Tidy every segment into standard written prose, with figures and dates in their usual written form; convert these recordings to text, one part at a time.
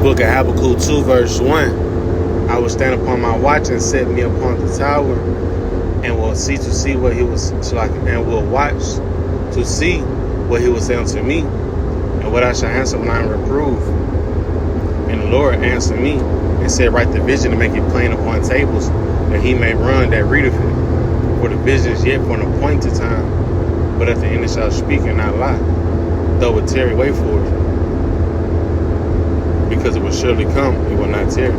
book of Habakkuk 2 verse 1. I will stand upon my watch and set me upon the tower, and will see what he was like, and will watch to see what he will say unto me, and what I shall answer when I am reproved. And the Lord answered me and said, write the vision and make it plain upon tables, that he may run that readeth it. For the vision is yet for an appointed time, but at the end it shall speak and not lie. Though it tarry, wait for it, because it will surely come, it will not tarry.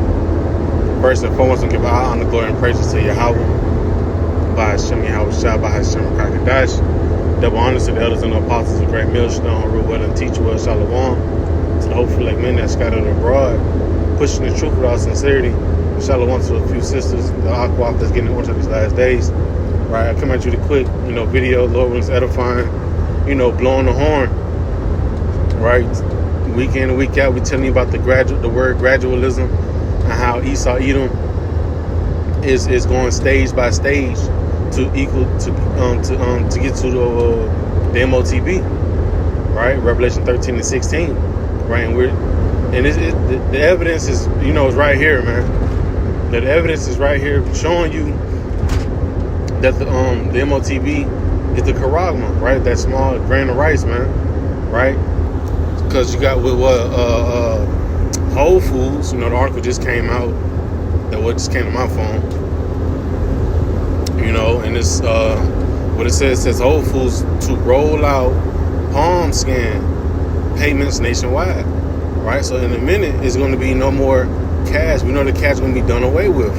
First and foremost, I give all honor, glory, and praises to Yahweh, by Hashem Yahweh Shah, by Hashem Kakadash. Double honors to the elders and the apostles of Great Millstone, who rule well and teach well, Shalom. To the hopeful like men that scattered abroad, pushing the truth without sincerity. Shalom to a few sisters, the Aquaf that's getting ordered these last days. Right, I come at you with a quick, video. Lord was edifying, blowing the horn. Right, week in and week out, we telling you about the word gradualism, and how Esau Edom is going stage by stage to get to the MOTB. Right, Revelation 13 and 16. Right, and the evidence is is right here, man. The evidence is right here showing you that the MOTB is the charagma, right? That small grain of rice, man, right? Because you got with Whole Foods, the article just came out, just came to my phone, and it's what it says Whole Foods to roll out palm scan payments nationwide, right? So in a minute, it's going to be no more cash. We know the cash is going to be done away with.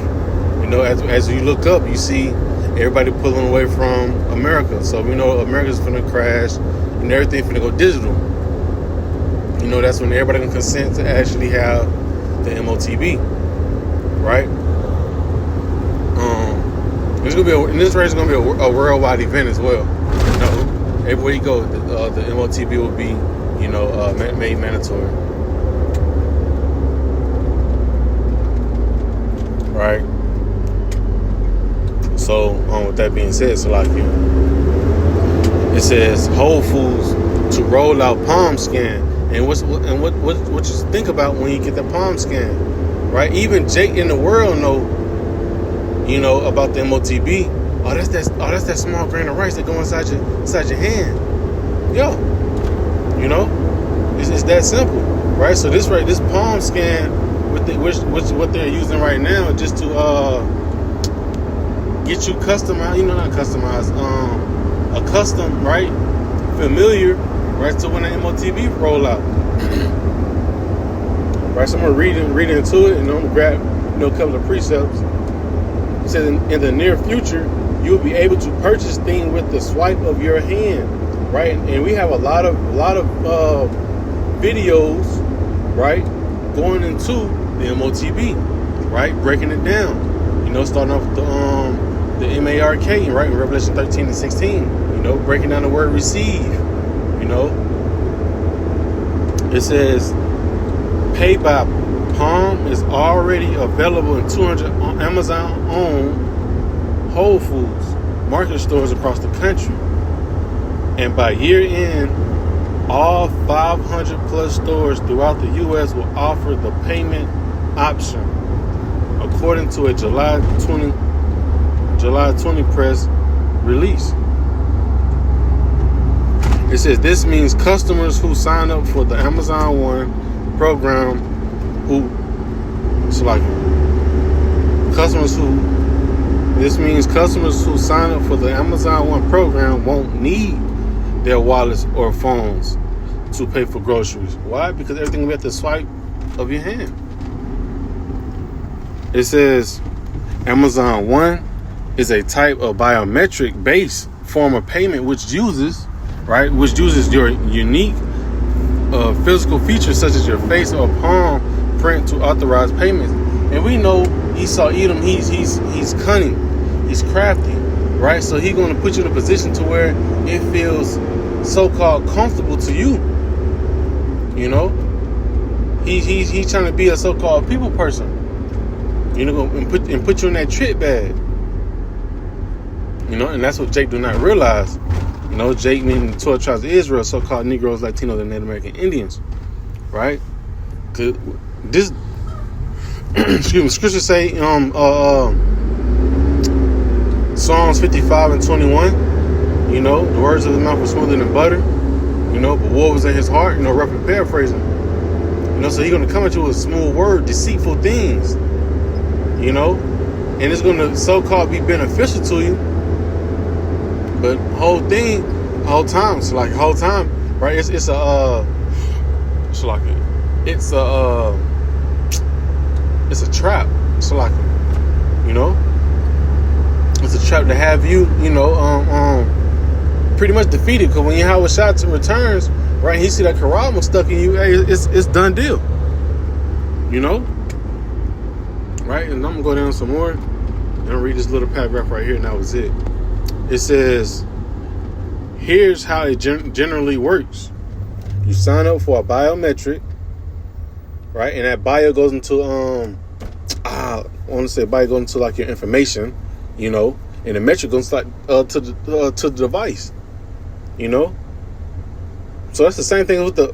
As you look up, you see everybody pulling away from America. So we know America's finna crash and everything finna go digital. That's when everybody can consent to actually have the MOTB, right? This race is gonna be a worldwide event as well. Everywhere you go, the MOTB will be, made mandatory, right? So, with that being said, it says Whole Foods to roll out palm scan. And what you think about when you get the palm scan, right? Even Jake in the world know about the MOTB. Oh, that's that small grain of rice that go inside your hand. Yo, it's that simple, right? So this palm scan which what they're using right now just to get you customized, not customized, accustomed, right? Familiar. Right, so when the MOTB roll out, right, so I'm gonna read into it, and I'm gonna grab, a couple of precepts. It says, in the near future, you'll be able to purchase things with the swipe of your hand, right? And we have a lot of videos, right, going into the MOTB, right, breaking it down. Starting off with the MARK, right, in Revelation 13 and 16. Breaking down the word receive. It says pay by palm is already available in 200 Amazon-owned Whole Foods market stores across the country. And by year end, all 500 plus stores throughout the U.S. will offer the payment option, according to a July 20 press release. It says this means customers who sign up for the Amazon One program This means customers who sign up for the Amazon One program won't need their wallets or phones to pay for groceries. Why? Because everything will be at the swipe of your hand. It says Amazon One is a type of biometric-based form of payment which uses your unique physical features such as your face or palm print to authorize payments. And we know Esau Edom, he's cunning, he's crafty, right? So he's going to put you in a position to where it feels so-called comfortable to you. He's trying to be a so-called people person, and put you in that trick bag. And that's what Jake do not realize. Jake meaning the 12 tribes of Israel, so-called Negroes, Latinos, and Native American Indians, right? this excuse me, scriptures say Psalms 55 and 21, you know, the words of the mouth were smoother than butter, you know, but what was in his heart, you know, roughly paraphrasing. You know, so he's gonna come at you with smooth word, deceitful things, you know, and it's gonna so-called be beneficial to you. But whole time, right? It's a trap. So like, you know, it's a trap to have you, you know, pretty much defeated. Because when Yahweh Shai returns, right, he see that Quran was stuck in you. Hey, it's done deal. You know, right? And I'm gonna go down some more and read this little paragraph right here, and that was it. It says, here's how it generally works. You sign up for a biometric, right? And that bio goes into I want to say bio goes into like your information, you know, and the metric goes like to the device, you know. So that's the same thing with the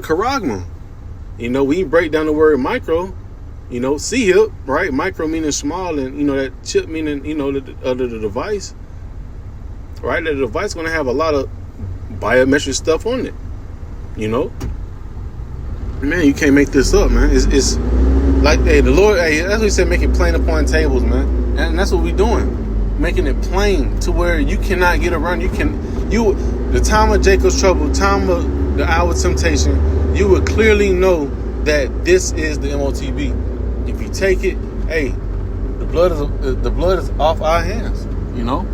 charagma. You know, we break down the word micro, you know, C-hip, right? Micro meaning small, and, you know, that chip meaning, you know, the device, right? The device is going to have a lot of biometric stuff on it, you know. Man, you can't make this up, man. It's like, hey, the Lord, hey, that's what he said, make it plain upon tables, man. And that's what we doing, making it plain to where you cannot get around. The time of Jacob's trouble, time of the hour of temptation, you would clearly know that this is the MOTB. If you take it, hey, the blood is off our hands, you know.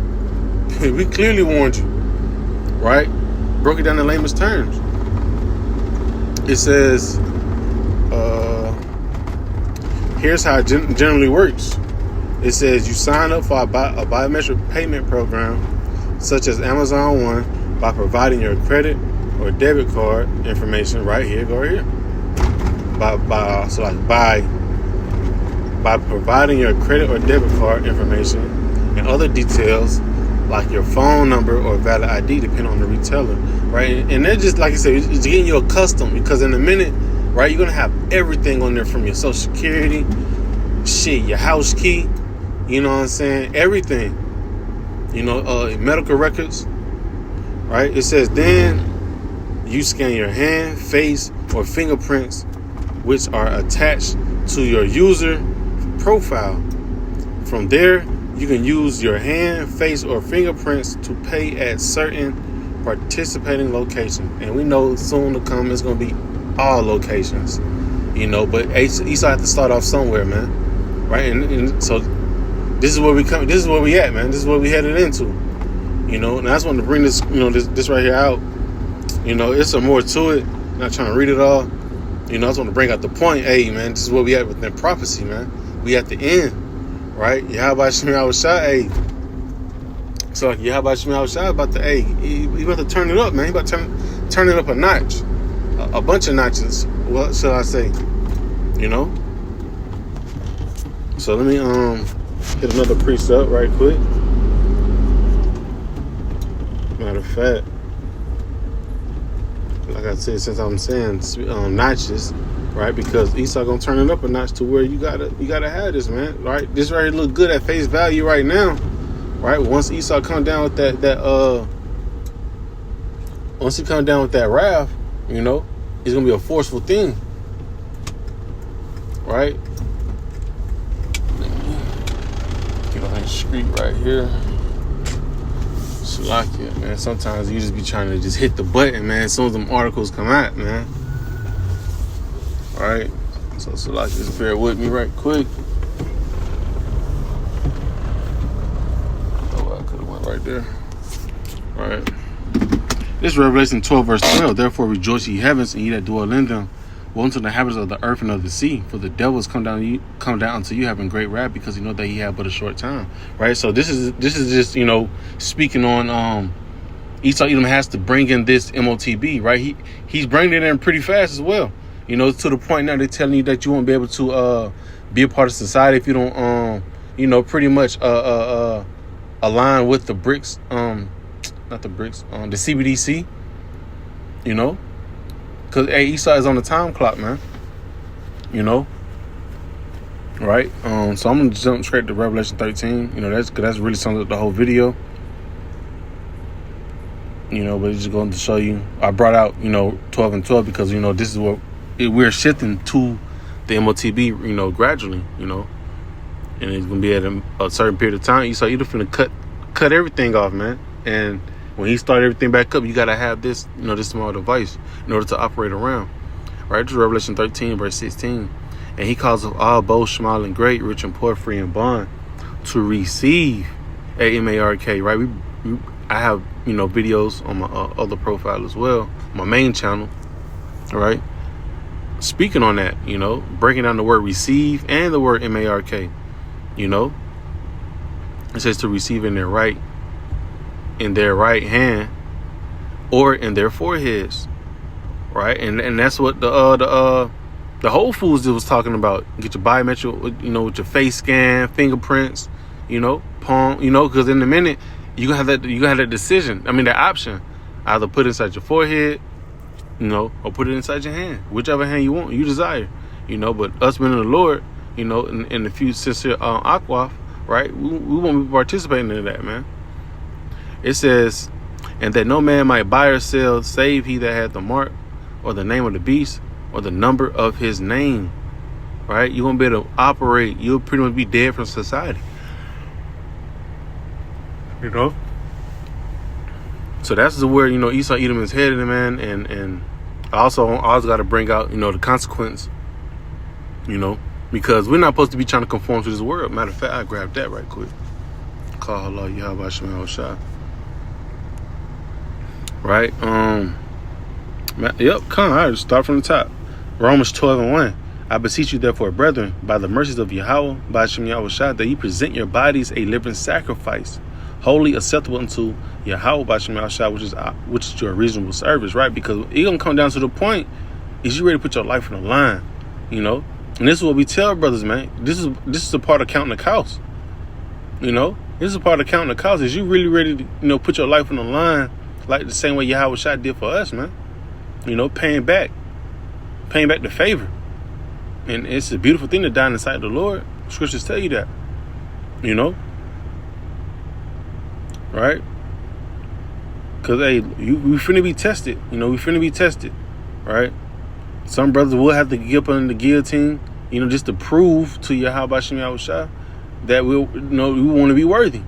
We clearly warned you, right? Broke it down in layman's terms. It says, here's how it generally works. It says you sign up for a biometric payment program, such as Amazon One, by providing your credit or debit card information right here. Go right here. By providing your credit or debit card information and other details like your phone number or valid ID, depending on the retailer, right? And they're just, like I said, it's getting you accustomed, because in a minute, right, you're gonna have everything on there, from your social security, your house key, you know what I'm saying, everything, you know, medical records, right? It says then you scan your hand, face, or fingerprints, which are attached to your user profile. From there, you can use your hand, face, or fingerprints to pay at certain participating locations. And we know soon to come it's going to be all locations, you know, but Esau have to start off somewhere, man, right? And so this is where we come. This is where we at, man. This is where we headed into, you know. And I just wanted to bring this, you know, this right here out. You know, it's some more to it. I'm not trying to read it all. You know, I just want to bring out the point. Hey, man, this is where we at within prophecy, man. We at the end, right? Yahweh Shai, hey. So like Yahweh Shai about to, hey, he about to turn it up, man. He about to turn it up a notch, a bunch of notches. What should I say? You know. So let me hit another precept right quick. Matter of fact, like I said, since I'm saying notches, right? Because Esau gonna turn it up a notch to where you gotta have this, man. Right? This right here look good at face value right now, right? Once Esau come down with once he come down with that wrath, you know, it's gonna be a forceful thing, right? Get on that street right here. Salakia, man. Sometimes you just be trying to just hit the button, man, as soon as them articles come out, man. Alright? So Salakia, just bear with me right quick. Oh, I could have went right there. Alright. This is Revelation 12, verse 12. Therefore rejoice, ye heavens, and ye that dwell in them. Woe unto the inhabitants of the earth and of the sea, for the devil has come down unto you having great wrath, because you know that he had but a short time. Right? So this is just, you know, speaking on Esau Edom has to bring in this MOTB, right? He's bringing it in pretty fast as well. You know, to the point now they're telling you that you won't be able to be a part of society if you don't you know, pretty much align with the BRICS, not the BRICS, the CBDC, you know. Because, hey, Esau is on the time clock, man. You know, right? So I'm gonna jump straight to Revelation 13. You know, that's really sums up the whole video. You know, but it's just going to show you. I brought out 12 and 12 because this is what we're shifting to the MOTB. Gradually. And it's gonna be at a certain period of time. So you're finna cut everything off, man. And when he started everything back up, you gotta have this this small device in order to operate around. Right? This is Revelation 13 verse 16. And he calls of all, both small and great, rich and poor, free and bond, to receive a MARK. Right? I have videos on my other profile as well, my main channel. Right? Speaking on that, breaking down the word receive and the word MARK. It says to receive in their right hand or in their foreheads. Right? And that's what the Whole Foods was talking about. Get your biometric, with your face scan, fingerprints, palm, because in a minute you gonna have that decision. I mean, that option, either put it inside your forehead, or put it inside your hand, whichever hand you want, you desire, But us men of the Lord, in the few sincere aquaf, right? We won't be participating in that, man. It says, and that no man might buy or sell save he that hath the mark or the name of the beast or the number of his name. Right? You won't be able to operate. You'll pretty much be dead from society. So that's the where Esau Edom is headed, man. And I also got to bring out the consequence. Because we're not supposed to be trying to conform to this world. Matter of fact, I grabbed that right quick. Call Allah Yahweh Shemel Shah. Right? Yep, come on. I just start from the top. Romans 12 and 1. I beseech you, therefore, brethren, by the mercies of Yahweh, by Hashem Yahweh Shah, that ye present your bodies a living sacrifice, wholly acceptable unto Yahweh, by Hashem Yahweh Shah, which is your reasonable service, right? Because it's gonna come down to the point: is you ready to put your life on the line? And this is what we tell brothers, man. This is a part of counting the cost. This is a part of counting the cost. Is you really ready to put your life on the line, like the same way Yahweh Shah did for us, man? Paying back the favor. And it's a beautiful thing to die in the sight of the Lord. Scriptures tell you that. Right? Because, hey, we finna be tested. We finna be tested. Right? Some brothers will have to get up under the guillotine, just to prove to Yahweh Shem Yahweh Shah that we want to be worthy.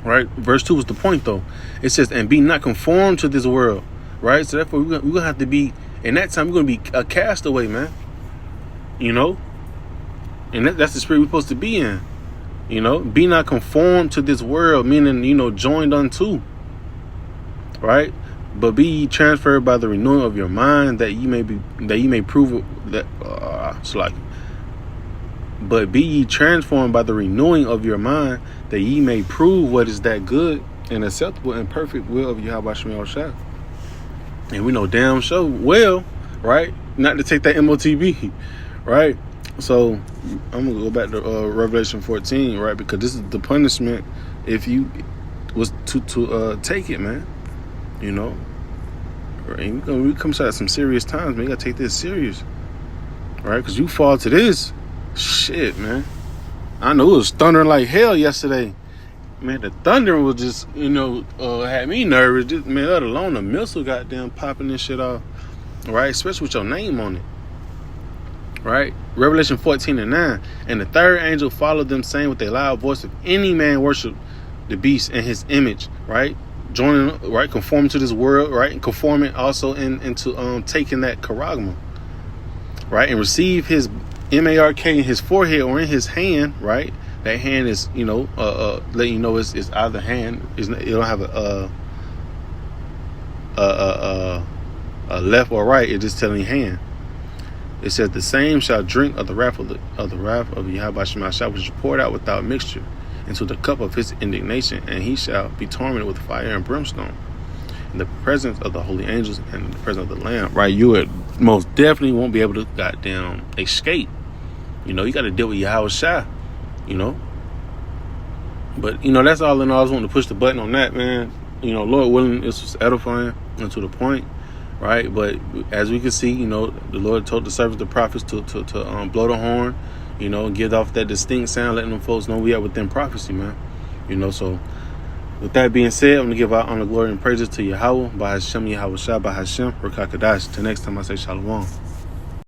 Right? Verse 2 is the point, though. It says, and be not conformed to this world. Right? So therefore, we're going to have to be, in that time, we're going to be a castaway, man. And that's the spirit we're supposed to be in. Be not conformed to this world, meaning, joined unto. Right? But be ye transferred by the renewing of your mind, that ye may prove that but be ye transformed by the renewing of your mind, that ye may prove what is that good and acceptable and perfect will of Yahweh Shemel Shah. And we know damn sure well, right, not to take that MOTB, right? So I'm gonna go back to Revelation 14, right, because this is the punishment if you was to take it, man. And we come to some serious times, man. You gotta take this serious, right? Because you fall to this shit, man. I know it was thundering like hell yesterday, man. The thunder was just, had me nervous. Just, man, let alone the missile goddamn popping this shit off, right? Especially with your name on it, right? Revelation 14 and 9. And the third angel followed them, saying with a loud voice, if any man worship the beast and his image, right? Joining, right, conforming to this world, right, and conforming also into taking that charagma, right, and receive his MARK in his forehead or in his hand, right. That hand is, let you know it's either hand. It don't have a left or right. It's just telling hand. It says the same shall drink of the wrath of Yahweh Shema Shah, which is poured out without mixture into the cup of his indignation, and he shall be tormented with fire and brimstone in the presence of the holy angels and in the presence of the Lamb. Right? You would most definitely won't be able to goddamn escape. You got to deal with Yahweh Shah. But that's all in all. I just want to push the button on that, man. Lord willing, this was edifying and to the point. right? But as we can see, you know, the Lord told the servants, the prophets, to blow the horn, you know, and give off that distinct sound, letting them folks know we are within prophecy, man. You know, so with that being said, I'm going to give out honor, glory, and praises to Yahweh, by Hashem, Yahweh Shah, by Hashem, Rakakadash. Till next time, I say Shalom.